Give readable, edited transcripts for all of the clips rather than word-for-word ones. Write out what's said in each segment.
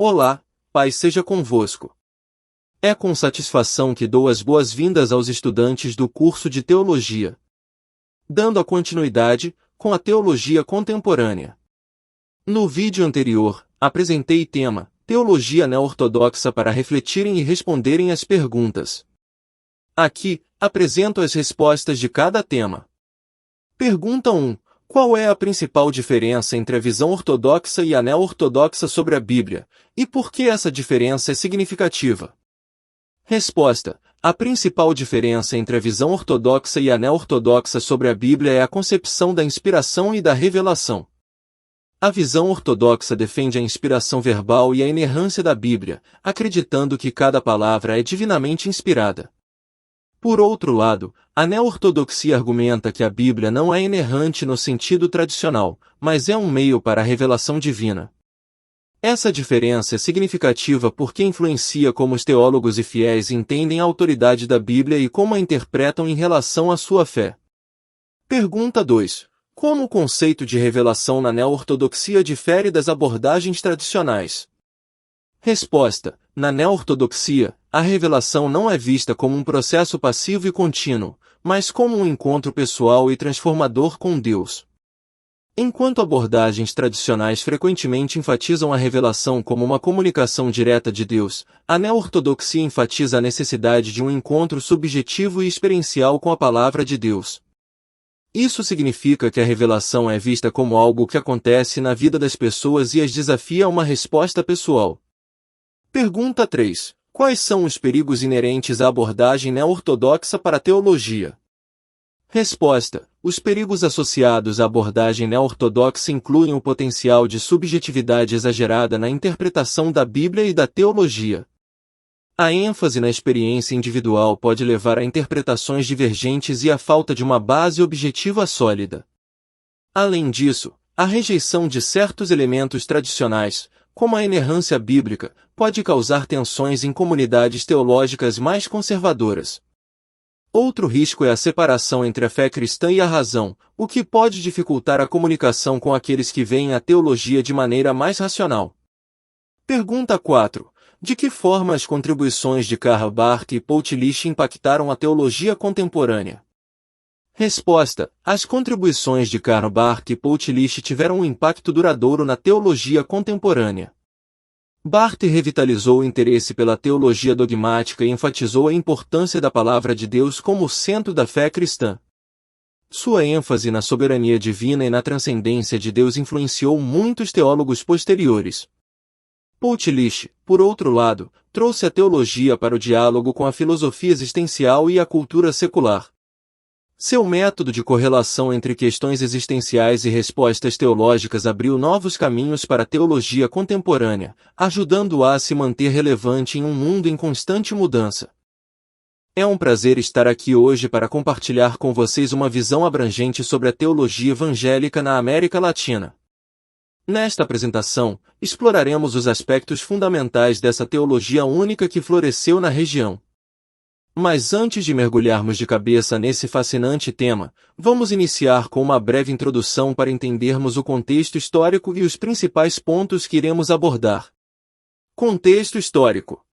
Olá, paz seja convosco. É com satisfação que dou as boas-vindas aos estudantes do curso de Teologia, dando a continuidade com a Teologia Contemporânea. No vídeo anterior, apresentei tema Teologia Neo-Ortodoxa para refletirem e responderem as perguntas. Aqui, apresento as respostas de cada tema. Pergunta 1. Qual é a principal diferença entre a visão ortodoxa e a neo-ortodoxa sobre a Bíblia, e por que essa diferença é significativa? Resposta. A principal diferença entre a visão ortodoxa e a neo-ortodoxa sobre a Bíblia é a concepção da inspiração e da revelação. A visão ortodoxa defende a inspiração verbal e a inerrância da Bíblia, acreditando que cada palavra é divinamente inspirada. Por outro lado, a neo-ortodoxia argumenta que a Bíblia não é inerrante no sentido tradicional, mas é um meio para a revelação divina. Essa diferença é significativa porque influencia como os teólogos e fiéis entendem a autoridade da Bíblia e como a interpretam em relação à sua fé. Pergunta 2. Como o conceito de revelação na neo-ortodoxia difere das abordagens tradicionais? Resposta. Na neo-ortodoxia, a revelação não é vista como um processo passivo e contínuo, mas como um encontro pessoal e transformador com Deus. Enquanto abordagens tradicionais frequentemente enfatizam a revelação como uma comunicação direta de Deus, a neo-ortodoxia enfatiza a necessidade de um encontro subjetivo e experiencial com a palavra de Deus. Isso significa que a revelação é vista como algo que acontece na vida das pessoas e as desafia a uma resposta pessoal. Pergunta 3. Quais são os perigos inerentes à abordagem neo-ortodoxa para a teologia? Resposta. Os perigos associados à abordagem neo-ortodoxa incluem o potencial de subjetividade exagerada na interpretação da Bíblia e da teologia. A ênfase na experiência individual pode levar a interpretações divergentes e à falta de uma base objetiva sólida. Além disso, a rejeição de certos elementos tradicionais, como a inerrância bíblica, pode causar tensões em comunidades teológicas mais conservadoras. Outro risco é a separação entre a fé cristã e a razão, o que pode dificultar a comunicação com aqueles que veem a teologia de maneira mais racional. Pergunta 4. De que forma as contribuições de Karl Barth e Paul Tillich impactaram a teologia contemporânea? Resposta. As contribuições de Karl Barth e Paul Tillich tiveram um impacto duradouro na teologia contemporânea. Barth revitalizou o interesse pela teologia dogmática e enfatizou a importância da palavra de Deus como o centro da fé cristã. Sua ênfase na soberania divina e na transcendência de Deus influenciou muitos teólogos posteriores. Paul Tillich, por outro lado, trouxe a teologia para o diálogo com a filosofia existencial e a cultura secular. Seu método de correlação entre questões existenciais e respostas teológicas abriu novos caminhos para a teologia contemporânea, ajudando-a a se manter relevante em um mundo em constante mudança. É um prazer estar aqui hoje para compartilhar com vocês uma visão abrangente sobre a teologia evangélica na América Latina. Nesta apresentação, exploraremos os aspectos fundamentais dessa teologia única que floresceu na região. Mas antes de mergulharmos de cabeça nesse fascinante tema, vamos iniciar com uma breve introdução para entendermos o contexto histórico e os principais pontos que iremos abordar. Contexto histórico.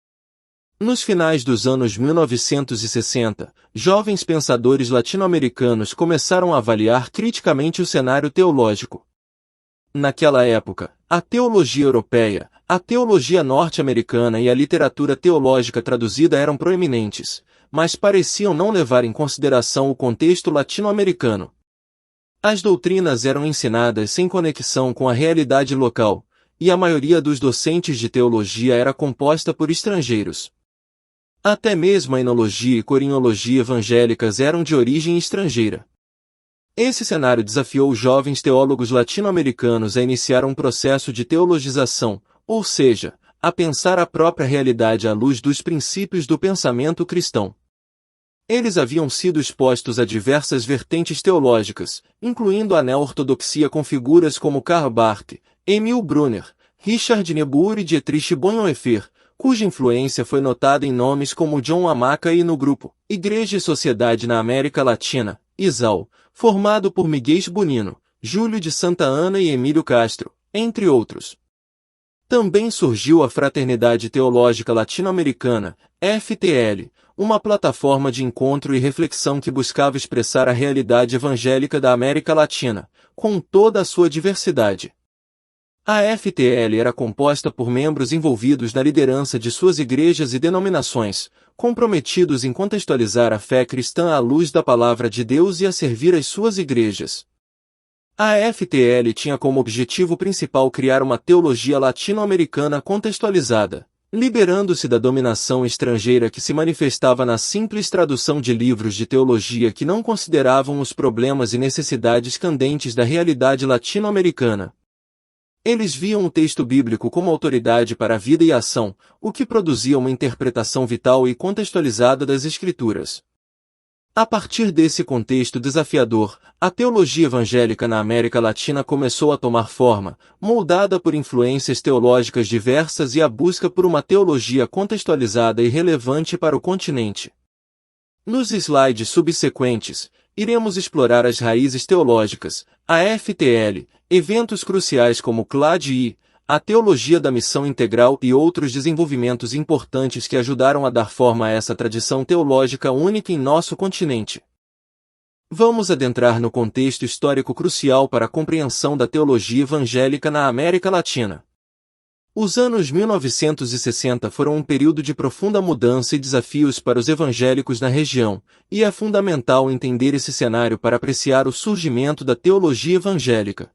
Nos finais dos anos 1960, jovens pensadores latino-americanos começaram a avaliar criticamente o cenário teológico. Naquela época, a teologia europeia, a teologia norte-americana e a literatura teológica traduzida eram proeminentes, mas pareciam não levar em consideração o contexto latino-americano. As doutrinas eram ensinadas sem conexão com a realidade local, e a maioria dos docentes de teologia era composta por estrangeiros. Até mesmo a enologia e coriologia evangélicas eram de origem estrangeira. Esse cenário desafiou os jovens teólogos latino-americanos a iniciar um processo de teologização, ou seja, a pensar a própria realidade à luz dos princípios do pensamento cristão. Eles haviam sido expostos a diversas vertentes teológicas, incluindo a neo-ortodoxia com figuras como Karl Barth, Emil Brunner, Richard Niebuhr e Dietrich Bonhoeffer, cuja influência foi notada em nomes como John Amaca e no grupo Igreja e Sociedade na América Latina, ISAL, formado por Miguel Bonino, Júlio de Santa Ana e Emílio Castro, entre outros. Também surgiu a Fraternidade Teológica Latino-Americana, FTL, uma plataforma de encontro e reflexão que buscava expressar a realidade evangélica da América Latina, com toda a sua diversidade. A FTL era composta por membros envolvidos na liderança de suas igrejas e denominações, comprometidos em contextualizar a fé cristã à luz da Palavra de Deus e a servir as suas igrejas. A FTL tinha como objetivo principal criar uma teologia latino-americana contextualizada, liberando-se da dominação estrangeira que se manifestava na simples tradução de livros de teologia que não consideravam os problemas e necessidades candentes da realidade latino-americana. Eles viam o texto bíblico como autoridade para a vida e a ação, o que produzia uma interpretação vital e contextualizada das Escrituras. A partir desse contexto desafiador, a teologia evangélica na América Latina começou a tomar forma, moldada por influências teológicas diversas e a busca por uma teologia contextualizada e relevante para o continente. Nos slides subsequentes, iremos explorar as raízes teológicas, a FTL, eventos cruciais como CLAD-I, a teologia da missão integral e outros desenvolvimentos importantes que ajudaram a dar forma a essa tradição teológica única em nosso continente. Vamos adentrar no contexto histórico crucial para a compreensão da teologia evangélica na América Latina. Os anos 1960 foram um período de profunda mudança e desafios para os evangélicos na região, e é fundamental entender esse cenário para apreciar o surgimento da teologia evangélica.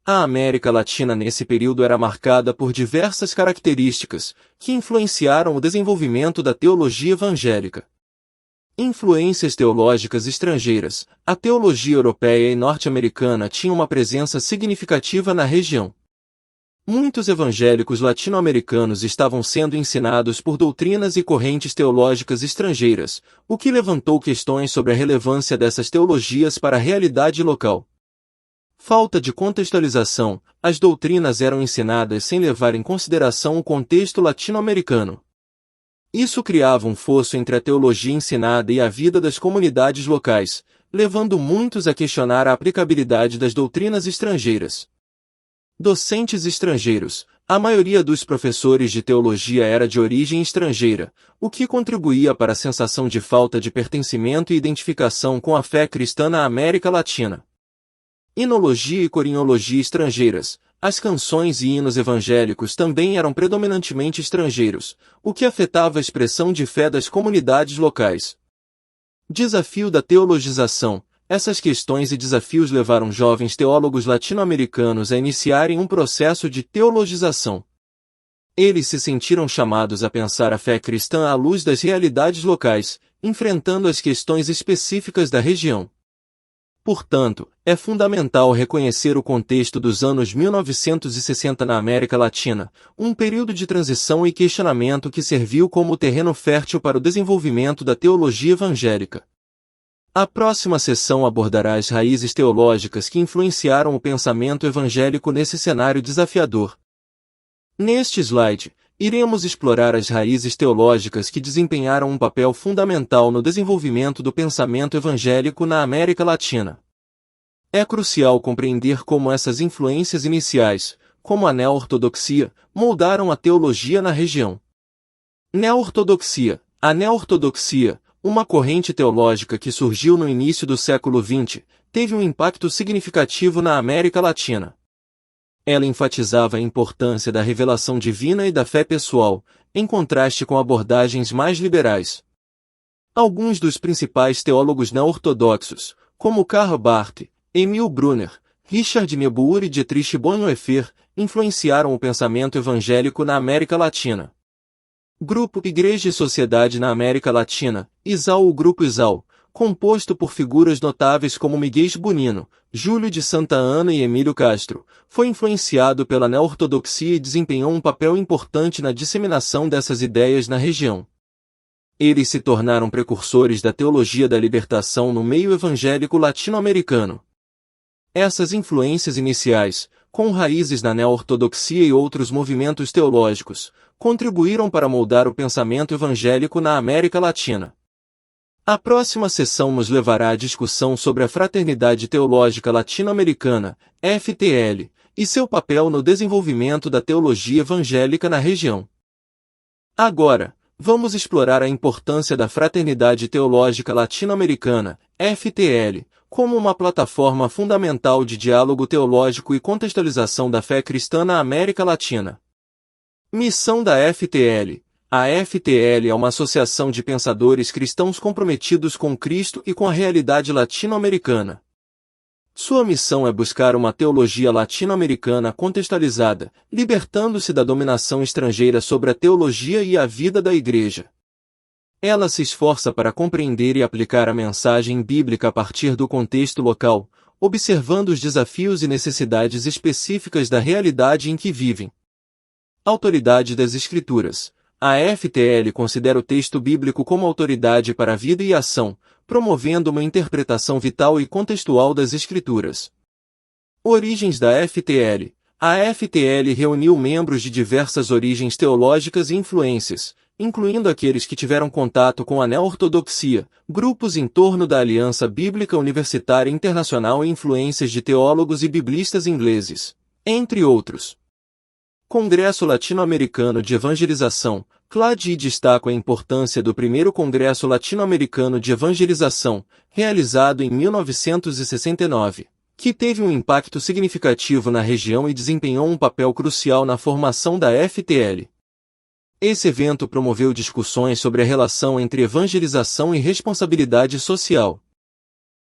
A América Latina nesse período era marcada por diversas características, que influenciaram o desenvolvimento da teologia evangélica. Influências teológicas estrangeiras. A teologia europeia e norte-americana tinha uma presença significativa na região. Muitos evangélicos latino-americanos estavam sendo ensinados por doutrinas e correntes teológicas estrangeiras, o que levantou questões sobre a relevância dessas teologias para a realidade local. Falta de contextualização. As doutrinas eram ensinadas sem levar em consideração o contexto latino-americano. Isso criava um fosso entre a teologia ensinada e a vida das comunidades locais, levando muitos a questionar a aplicabilidade das doutrinas estrangeiras. Docentes estrangeiros. A maioria dos professores de teologia era de origem estrangeira, o que contribuía para a sensação de falta de pertencimento e identificação com a fé cristã na América Latina. Hinologia e coriologia estrangeiras. As canções e hinos evangélicos também eram predominantemente estrangeiros, o que afetava a expressão de fé das comunidades locais. Desafio da teologização. Essas questões e desafios levaram jovens teólogos latino-americanos a iniciarem um processo de teologização. Eles se sentiram chamados a pensar a fé cristã à luz das realidades locais, enfrentando as questões específicas da região. Portanto, é fundamental reconhecer o contexto dos anos 1960 na América Latina, um período de transição e questionamento que serviu como terreno fértil para o desenvolvimento da teologia evangélica. A próxima sessão abordará as raízes teológicas que influenciaram o pensamento evangélico nesse cenário desafiador. Neste slide, iremos explorar as raízes teológicas que desempenharam um papel fundamental no desenvolvimento do pensamento evangélico na América Latina. É crucial compreender como essas influências iniciais, como a neo-ortodoxia, moldaram a teologia na região. Neo-ortodoxia. A neo-ortodoxia, uma corrente teológica que surgiu no início do século XX, teve um impacto significativo na América Latina. Ela enfatizava a importância da revelação divina e da fé pessoal, em contraste com abordagens mais liberais. Alguns dos principais teólogos não-ortodoxos, como Karl Barth, Emil Brunner, Richard Niebuhr e Dietrich Bonhoeffer, influenciaram o pensamento evangélico na América Latina. Grupo Igreja e Sociedade na América Latina, ISAL. O Grupo ISAL, composto por figuras notáveis como Miguel Bonino, Júlio de Santa Ana e Emílio Castro, foi influenciado pela neo-ortodoxia e desempenhou um papel importante na disseminação dessas ideias na região. Eles se tornaram precursores da teologia da libertação no meio evangélico latino-americano. Essas influências iniciais, com raízes na neo-ortodoxia e outros movimentos teológicos, contribuíram para moldar o pensamento evangélico na América Latina. A próxima sessão nos levará à discussão sobre a Fraternidade Teológica Latino-Americana, FTL, e seu papel no desenvolvimento da teologia evangélica na região. Agora, vamos explorar a importância da Fraternidade Teológica Latino-Americana, FTL, como uma plataforma fundamental de diálogo teológico e contextualização da fé cristã na América Latina. Missão da FTL. A FTL é uma associação de pensadores cristãos comprometidos com Cristo e com a realidade latino-americana. Sua missão é buscar uma teologia latino-americana contextualizada, libertando-se da dominação estrangeira sobre a teologia e a vida da Igreja. Ela se esforça para compreender e aplicar a mensagem bíblica a partir do contexto local, observando os desafios e necessidades específicas da realidade em que vivem. Autoridade das Escrituras. A FTL considera o texto bíblico como autoridade para a vida e ação, promovendo uma interpretação vital e contextual das Escrituras. Origens da FTL. A FTL reuniu membros de diversas origens teológicas e influências, incluindo aqueles que tiveram contato com a neo-ortodoxia, grupos em torno da Aliança Bíblica Universitária Internacional e influências de teólogos e biblistas ingleses, entre outros. Congresso Latino-Americano de Evangelização. CLAD destaca a importância do primeiro Congresso Latino-Americano de Evangelização, realizado em 1969, que teve um impacto significativo na região e desempenhou um papel crucial na formação da FTL. Esse evento promoveu discussões sobre a relação entre evangelização e responsabilidade social.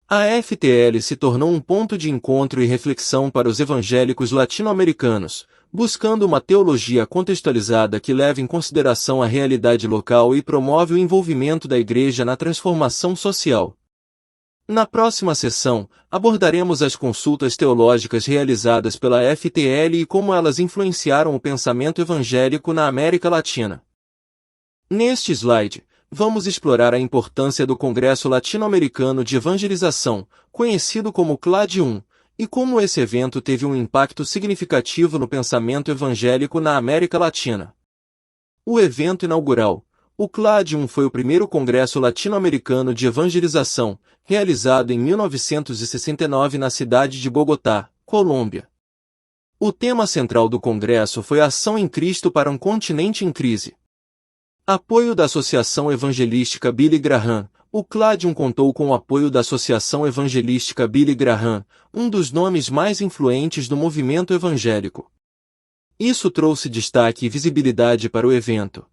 A FTL se tornou um ponto de encontro e reflexão para os evangélicos latino-americanos, buscando uma teologia contextualizada que leve em consideração a realidade local e promove o envolvimento da Igreja na transformação social. Na próxima sessão, abordaremos as consultas teológicas realizadas pela FTL e como elas influenciaram o pensamento evangélico na América Latina. Neste slide, vamos explorar a importância do Congresso Latino-Americano de Evangelização, conhecido como CLAD-1, e como esse evento teve um impacto significativo no pensamento evangélico na América Latina. O evento inaugural. O CLAD-1 foi o primeiro Congresso Latino-Americano de Evangelização, realizado em 1969 na cidade de Bogotá, Colômbia. O tema central do congresso foi a Ação em Cristo para um Continente em Crise. Apoio da Associação Evangelística Billy Graham. O CLAD-1 contou com o apoio da Associação Evangelística Billy Graham, um dos nomes mais influentes do movimento evangélico. Isso trouxe destaque e visibilidade para o evento.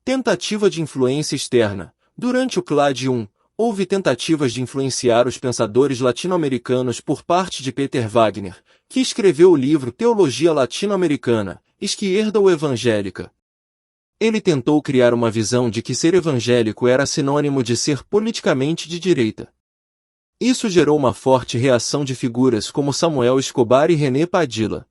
Tentativa de influência externa. Durante o CLAD-1, houve tentativas de influenciar os pensadores latino-americanos por parte de Peter Wagner, que escreveu o livro Teologia Latino-Americana, Esquerda ou Evangélica. Ele tentou criar uma visão de que ser evangélico era sinônimo de ser politicamente de direita. Isso gerou uma forte reação de figuras como Samuel Escobar e René Padilla.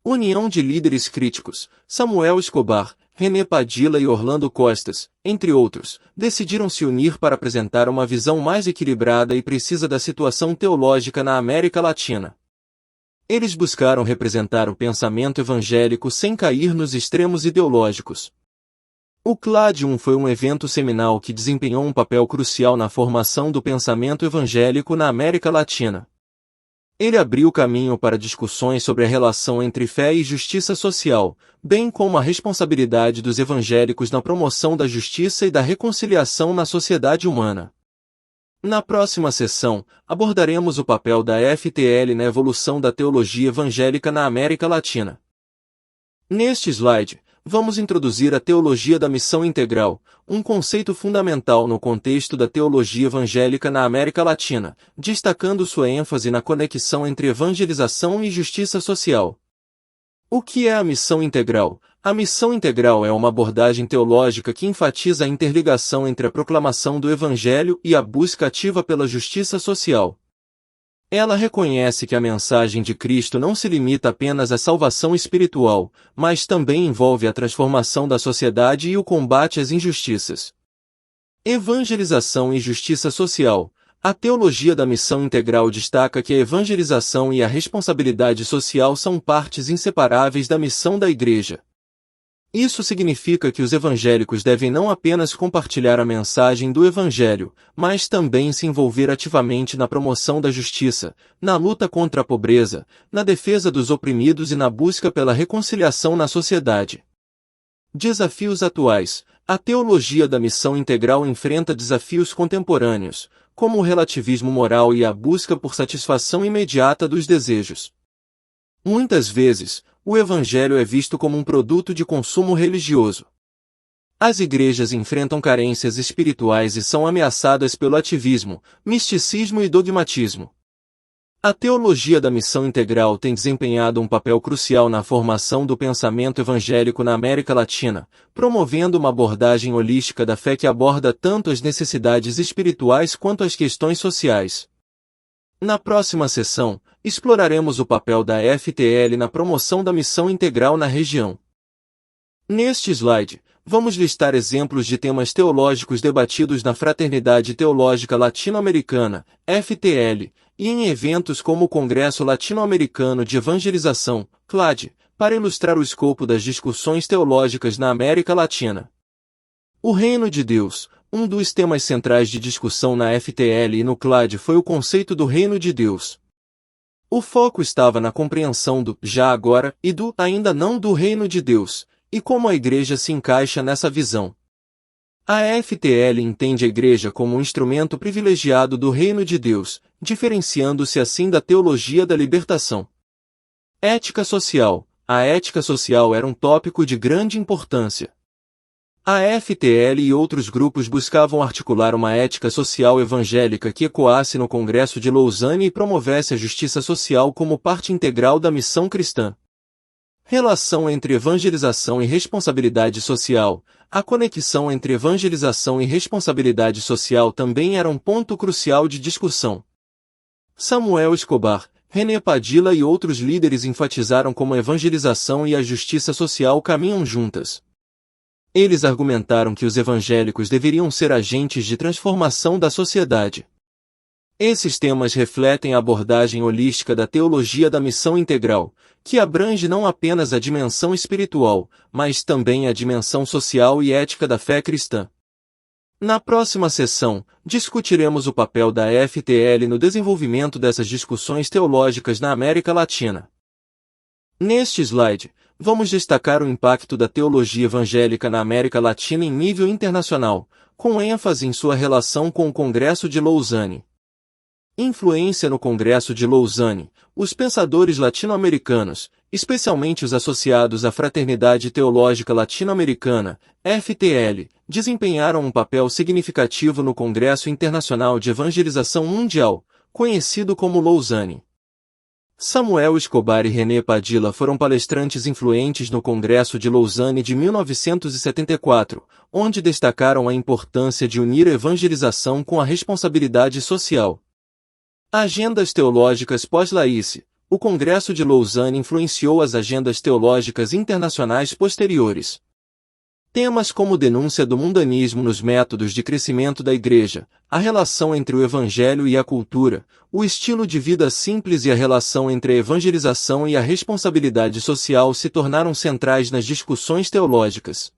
União de líderes críticos. Samuel Escobar, René Padilla e Orlando Costas, entre outros, decidiram se unir para apresentar uma visão mais equilibrada e precisa da situação teológica na América Latina. Eles buscaram representar o pensamento evangélico sem cair nos extremos ideológicos. O CLAD-1 foi um evento seminal que desempenhou um papel crucial na formação do pensamento evangélico na América Latina. Ele abriu caminho para discussões sobre a relação entre fé e justiça social, bem como a responsabilidade dos evangélicos na promoção da justiça e da reconciliação na sociedade humana. Na próxima sessão, abordaremos o papel da FTL na evolução da teologia evangélica na América Latina. Neste slide, vamos introduzir a teologia da missão integral, um conceito fundamental no contexto da teologia evangélica na América Latina, destacando sua ênfase na conexão entre evangelização e justiça social. O que é a missão integral? A missão integral é uma abordagem teológica que enfatiza a interligação entre a proclamação do Evangelho e a busca ativa pela justiça social. Ela reconhece que a mensagem de Cristo não se limita apenas à salvação espiritual, mas também envolve a transformação da sociedade e o combate às injustiças. Evangelização e justiça social. A teologia da missão integral destaca que a evangelização e a responsabilidade social são partes inseparáveis da missão da Igreja. Isso significa que os evangélicos devem não apenas compartilhar a mensagem do Evangelho, mas também se envolver ativamente na promoção da justiça, na luta contra a pobreza, na defesa dos oprimidos e na busca pela reconciliação na sociedade. Desafios atuais. A teologia da missão integral enfrenta desafios contemporâneos, como o relativismo moral e a busca por satisfação imediata dos desejos. Muitas vezes, o Evangelho é visto como um produto de consumo religioso. As igrejas enfrentam carências espirituais e são ameaçadas pelo ativismo, misticismo e dogmatismo. A teologia da missão integral tem desempenhado um papel crucial na formação do pensamento evangélico na América Latina, promovendo uma abordagem holística da fé que aborda tanto as necessidades espirituais quanto as questões sociais. Na próxima sessão, exploraremos o papel da FTL na promoção da missão integral na região. Neste slide, vamos listar exemplos de temas teológicos debatidos na Fraternidade Teológica Latino-Americana, FTL, e em eventos como o Congresso Latino-Americano de Evangelização, CLAD, para ilustrar o escopo das discussões teológicas na América Latina. O Reino de Deus. Um dos temas centrais de discussão na FTL e no CLAD foi o conceito do Reino de Deus. O foco estava na compreensão do já agora e do ainda não do Reino de Deus, e como a Igreja se encaixa nessa visão. A FTL entende a Igreja como um instrumento privilegiado do Reino de Deus, diferenciando-se assim da teologia da libertação. Ética social. A ética social era um tópico de grande importância. A FTL e outros grupos buscavam articular uma ética social evangélica que ecoasse no Congresso de Lausanne e promovesse a justiça social como parte integral da missão cristã. Relação entre evangelização e responsabilidade social. A conexão entre evangelização e responsabilidade social também era um ponto crucial de discussão. Samuel Escobar, René Padilla e outros líderes enfatizaram como a evangelização e a justiça social caminham juntas. Eles argumentaram que os evangélicos deveriam ser agentes de transformação da sociedade. Esses temas refletem a abordagem holística da teologia da missão integral, que abrange não apenas a dimensão espiritual, mas também a dimensão social e ética da fé cristã. Na próxima sessão, discutiremos o papel da FTL no desenvolvimento dessas discussões teológicas na América Latina. Neste slide, vamos destacar o impacto da teologia evangélica na América Latina em nível internacional, com ênfase em sua relação com o Congresso de Lausanne. Influência no Congresso de Lausanne. Os pensadores latino-americanos, especialmente os associados à Fraternidade Teológica Latino-Americana, FTL, desempenharam um papel significativo no Congresso Internacional de Evangelização Mundial, conhecido como Lausanne. Samuel Escobar e René Padilla foram palestrantes influentes no Congresso de Lausanne de 1974, onde destacaram a importância de unir a evangelização com a responsabilidade social. Agendas teológicas pós-Laïce. O Congresso de Lausanne influenciou as agendas teológicas internacionais posteriores. Temas como denúncia do mundanismo nos métodos de crescimento da Igreja, a relação entre o Evangelho e a cultura, o estilo de vida simples e a relação entre a evangelização e a responsabilidade social se tornaram centrais nas discussões teológicas.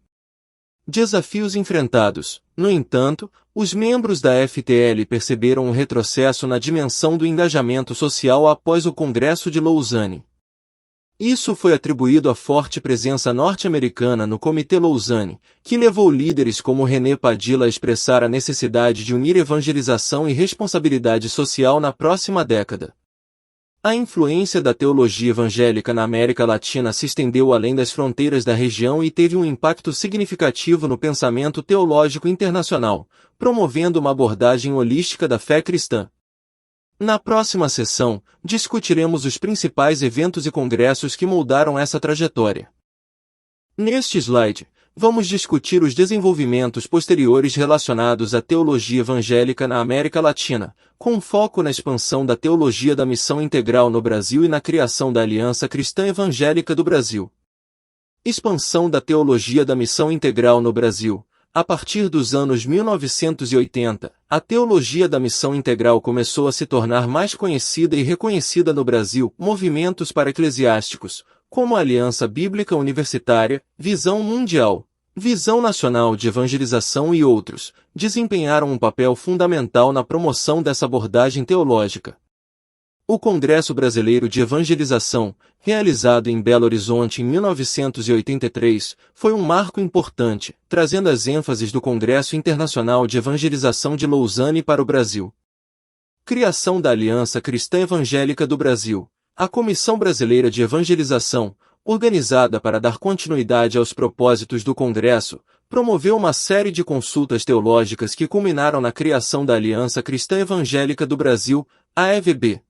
Desafios enfrentados. No entanto, os membros da FTL perceberam um retrocesso na dimensão do engajamento social após o Congresso de Lausanne. Isso foi atribuído à forte presença norte-americana no Comitê Lausanne, que levou líderes como René Padilla a expressar a necessidade de unir evangelização e responsabilidade social na próxima década. A influência da teologia evangélica na América Latina se estendeu além das fronteiras da região e teve um impacto significativo no pensamento teológico internacional, promovendo uma abordagem holística da fé cristã. Na próxima sessão, discutiremos os principais eventos e congressos que moldaram essa trajetória. Neste slide, vamos discutir os desenvolvimentos posteriores relacionados à teologia evangélica na América Latina, com foco na expansão da teologia da missão integral no Brasil e na criação da Aliança Cristã Evangélica do Brasil. Expansão da teologia da missão integral no Brasil. A partir dos anos 1980, a teologia da missão integral começou a se tornar mais conhecida e reconhecida no Brasil. Movimentos para eclesiásticos, como a Aliança Bíblica Universitária, Visão Mundial, Visão Nacional de Evangelização e outros, desempenharam um papel fundamental na promoção dessa abordagem teológica. O Congresso Brasileiro de Evangelização, realizado em Belo Horizonte em 1983, foi um marco importante, trazendo as ênfases do Congresso Internacional de Evangelização de Lausanne para o Brasil. Criação da Aliança Cristã Evangélica do Brasil. A Comissão Brasileira de Evangelização, organizada para dar continuidade aos propósitos do Congresso, promoveu uma série de consultas teológicas que culminaram na criação da Aliança Cristã Evangélica do Brasil, AEVB.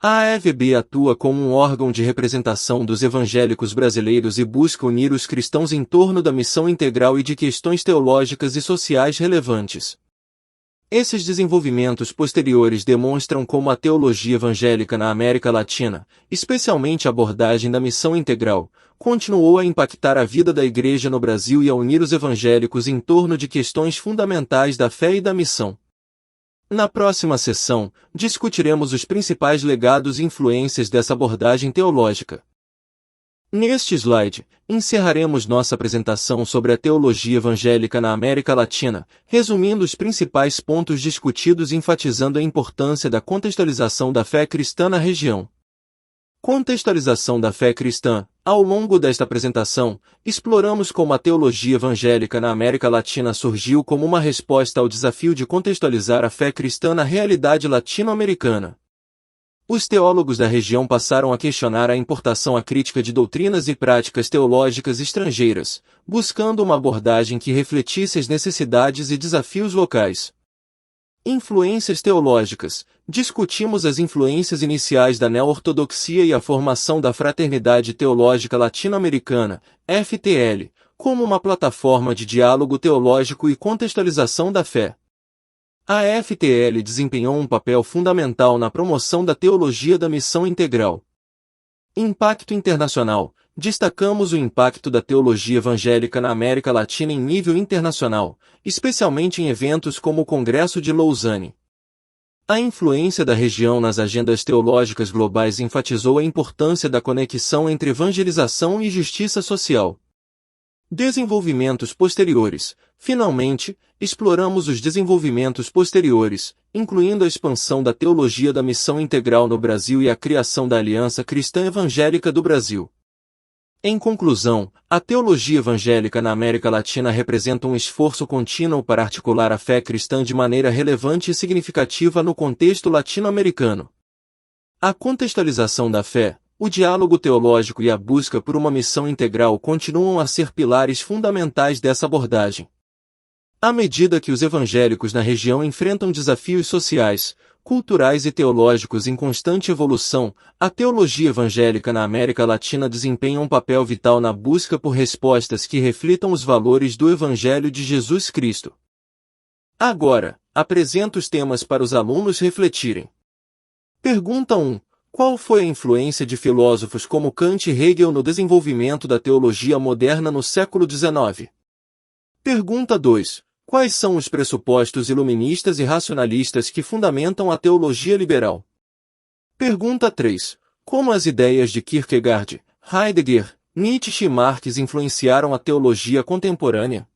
A AEVB atua como um órgão de representação dos evangélicos brasileiros e busca unir os cristãos em torno da missão integral e de questões teológicas e sociais relevantes. Esses desenvolvimentos posteriores demonstram como a teologia evangélica na América Latina, especialmente a abordagem da missão integral, continuou a impactar a vida da Igreja no Brasil e a unir os evangélicos em torno de questões fundamentais da fé e da missão. Na próxima sessão, discutiremos os principais legados e influências dessa abordagem teológica. Neste slide, encerraremos nossa apresentação sobre a teologia evangélica na América Latina, resumindo os principais pontos discutidos e enfatizando a importância da contextualização da fé cristã na região. Contextualização da fé cristã. Ao longo desta apresentação, exploramos como a teologia evangélica na América Latina surgiu como uma resposta ao desafio de contextualizar a fé cristã na realidade latino-americana. Os teólogos da região passaram a questionar a importação acrítica de doutrinas e práticas teológicas estrangeiras, buscando uma abordagem que refletisse as necessidades e desafios locais. Influências teológicas. Discutimos as influências iniciais da neo-ortodoxia e a formação da Fraternidade Teológica Latino-Americana, FTL, como uma plataforma de diálogo teológico e contextualização da fé. A FTL desempenhou um papel fundamental na promoção da teologia da missão integral. Impacto internacional. Destacamos o impacto da teologia evangélica na América Latina em nível internacional, especialmente em eventos como o Congresso de Lausanne. A influência da região nas agendas teológicas globais enfatizou a importância da conexão entre evangelização e justiça social. Desenvolvimentos posteriores. Finalmente, exploramos os desenvolvimentos posteriores, incluindo a expansão da teologia da missão integral no Brasil e a criação da Aliança Cristã Evangélica do Brasil. Em conclusão, a teologia evangélica na América Latina representa um esforço contínuo para articular a fé cristã de maneira relevante e significativa no contexto latino-americano. A contextualização da fé, o diálogo teológico e a busca por uma missão integral continuam a ser pilares fundamentais dessa abordagem. À medida que os evangélicos na região enfrentam desafios sociais, culturais e teológicos em constante evolução, a teologia evangélica na América Latina desempenha um papel vital na busca por respostas que reflitam os valores do Evangelho de Jesus Cristo. Agora, apresento os temas para os alunos refletirem. Pergunta 1. Qual foi a influência de filósofos como Kant e Hegel no desenvolvimento da teologia moderna no século XIX? Pergunta 2. Quais são os pressupostos iluministas e racionalistas que fundamentam a teologia liberal? Pergunta 3. Como as ideias de Kierkegaard, Heidegger, Nietzsche e Marx influenciaram a teologia contemporânea?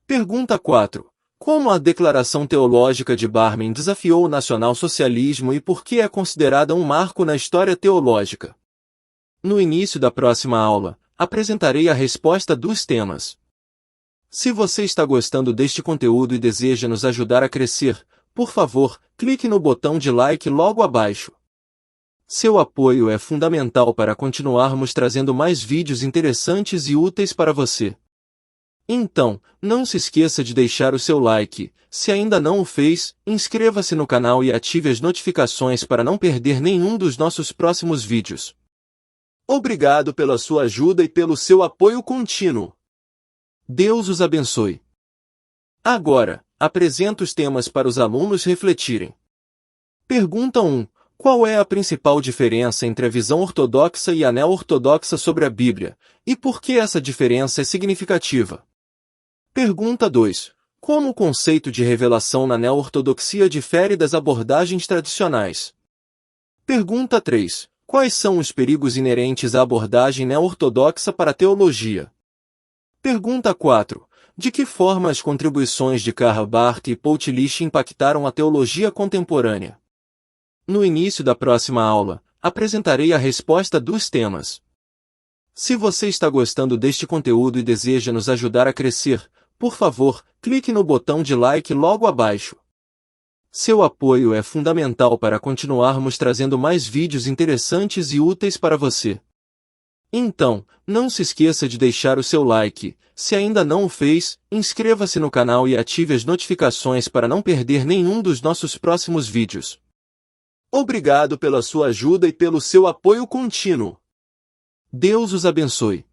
Pergunta 4. Como a Declaração Teológica de Barmen desafiou o nacionalsocialismo e por que é considerada um marco na história teológica? No início da próxima aula, apresentarei a resposta dos temas. Se você está gostando deste conteúdo e deseja nos ajudar a crescer, por favor, clique no botão de like logo abaixo. Seu apoio é fundamental para continuarmos trazendo mais vídeos interessantes e úteis para você. Então, não se esqueça de deixar o seu like, se ainda não o fez, inscreva-se no canal e ative as notificações para não perder nenhum dos nossos próximos vídeos. Obrigado pela sua ajuda e pelo seu apoio contínuo. Deus os abençoe. Agora, apresento os temas para os alunos refletirem. Pergunta 1. Qual é a principal diferença entre a visão ortodoxa e a neo-ortodoxa sobre a Bíblia, e por que essa diferença é significativa? Pergunta 2. Como o conceito de revelação na neo-ortodoxia difere das abordagens tradicionais? Pergunta 3. Quais são os perigos inerentes à abordagem neo-ortodoxa para a teologia? Pergunta 4. De que forma as contribuições de Karl Barth e Paul Tillich impactaram a teologia contemporânea? No início da próxima aula, apresentarei a resposta dos temas. Se você está gostando deste conteúdo e deseja nos ajudar a crescer, por favor, clique no botão de like logo abaixo. Seu apoio é fundamental para continuarmos trazendo mais vídeos interessantes e úteis para você. Então, não se esqueça de deixar o seu like. Se ainda não o fez, inscreva-se no canal e ative as notificações para não perder nenhum dos nossos próximos vídeos. Obrigado pela sua ajuda e pelo seu apoio contínuo. Deus os abençoe.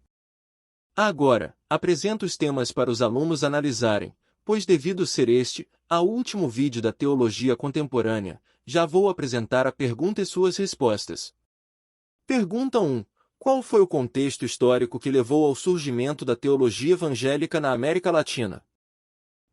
Agora, apresento os temas para os alunos analisarem, pois devido ser este, ao último vídeo da teologia contemporânea, já vou apresentar a pergunta e suas respostas. Pergunta 1. Qual foi o contexto histórico que levou ao surgimento da teologia evangélica na América Latina?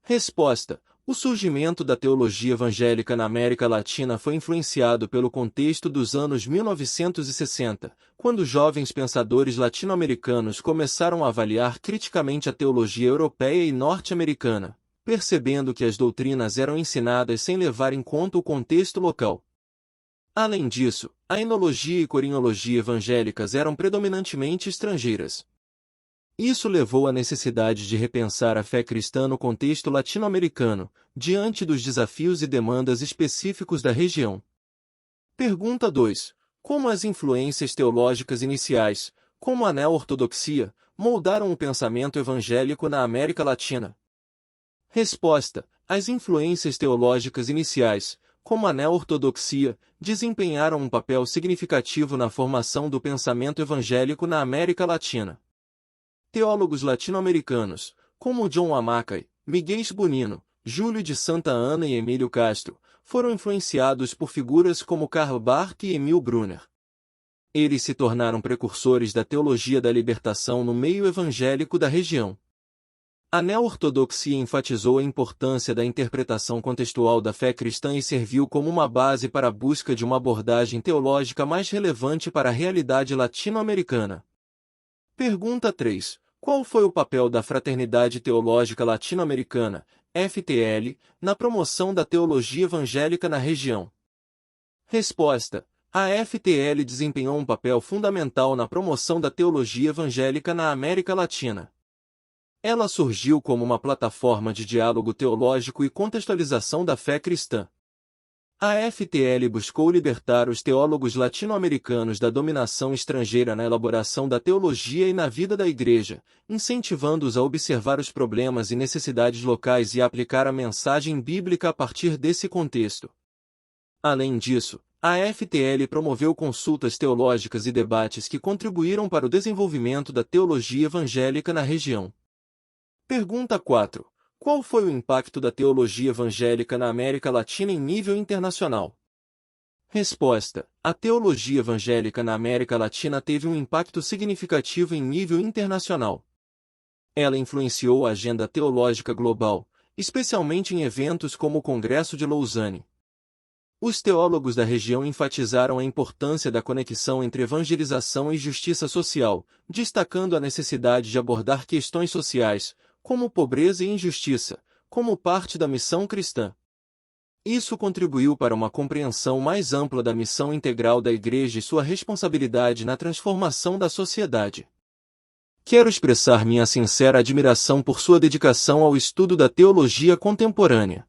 Resposta. O surgimento da teologia evangélica na América Latina foi influenciado pelo contexto dos anos 1960, quando jovens pensadores latino-americanos começaram a avaliar criticamente a teologia europeia e norte-americana, percebendo que as doutrinas eram ensinadas sem levar em conta o contexto local. Além disso, a enologia e corinologia evangélicas eram predominantemente estrangeiras. Isso levou à necessidade de repensar a fé cristã no contexto latino-americano, diante dos desafios e demandas específicos da região. Pergunta 2. Como as influências teológicas iniciais, como a neo-ortodoxia, moldaram o pensamento evangélico na América Latina? Resposta. As influências teológicas iniciais, como a neo-ortodoxia, desempenharam um papel significativo na formação do pensamento evangélico na América Latina. Teólogos latino-americanos, como John Amakai, Miguel Bonino, Júlio de Santa Ana e Emílio Castro, foram influenciados por figuras como Karl Barth e Emil Brunner. Eles se tornaram precursores da teologia da libertação no meio evangélico da região. A neo-ortodoxia enfatizou a importância da interpretação contextual da fé cristã e serviu como uma base para a busca de uma abordagem teológica mais relevante para a realidade latino-americana. Pergunta 3. Qual foi o papel da Fraternidade Teológica Latino-Americana, FTL, na promoção da teologia evangélica na região? Resposta. A FTL desempenhou um papel fundamental na promoção da teologia evangélica na América Latina. Ela surgiu como uma plataforma de diálogo teológico e contextualização da fé cristã. A FTL buscou libertar os teólogos latino-americanos da dominação estrangeira na elaboração da teologia e na vida da Igreja, incentivando-os a observar os problemas e necessidades locais e aplicar a mensagem bíblica a partir desse contexto. Além disso, a FTL promoveu consultas teológicas e debates que contribuíram para o desenvolvimento da teologia evangélica na região. Pergunta 4. Qual foi o impacto da teologia evangélica na América Latina em nível internacional? Resposta. A teologia evangélica na América Latina teve um impacto significativo em nível internacional. Ela influenciou a agenda teológica global, especialmente em eventos como o Congresso de Lausanne. Os teólogos da região enfatizaram a importância da conexão entre evangelização e justiça social, destacando a necessidade de abordar questões sociais, como pobreza e injustiça, como parte da missão cristã. Isso contribuiu para uma compreensão mais ampla da missão integral da Igreja e sua responsabilidade na transformação da sociedade. Quero expressar minha sincera admiração por sua dedicação ao estudo da teologia contemporânea.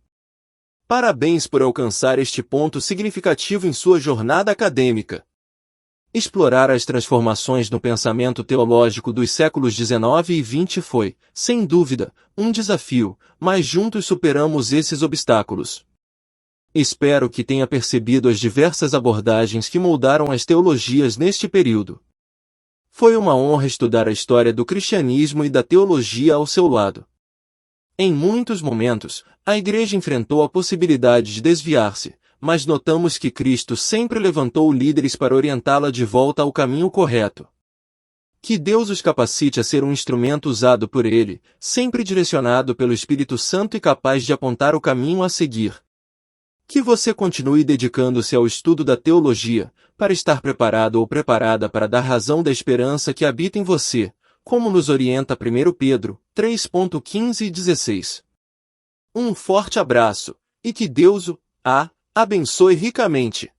Parabéns por alcançar este ponto significativo em sua jornada acadêmica. Explorar as transformações no pensamento teológico dos séculos XIX e XX foi, sem dúvida, um desafio, mas juntos superamos esses obstáculos. Espero que tenha percebido as diversas abordagens que moldaram as teologias neste período. Foi uma honra estudar a história do cristianismo e da teologia ao seu lado. Em muitos momentos, a Igreja enfrentou a possibilidade de desviar-se, mas notamos que Cristo sempre levantou líderes para orientá-la de volta ao caminho correto. Que Deus os capacite a ser um instrumento usado por Ele, sempre direcionado pelo Espírito Santo e capaz de apontar o caminho a seguir. Que você continue dedicando-se ao estudo da teologia, para estar preparado ou preparada para dar razão da esperança que habita em você, como nos orienta 1 Pedro 3.15 e 16. Um forte abraço, e que Deus o abençoe ricamente.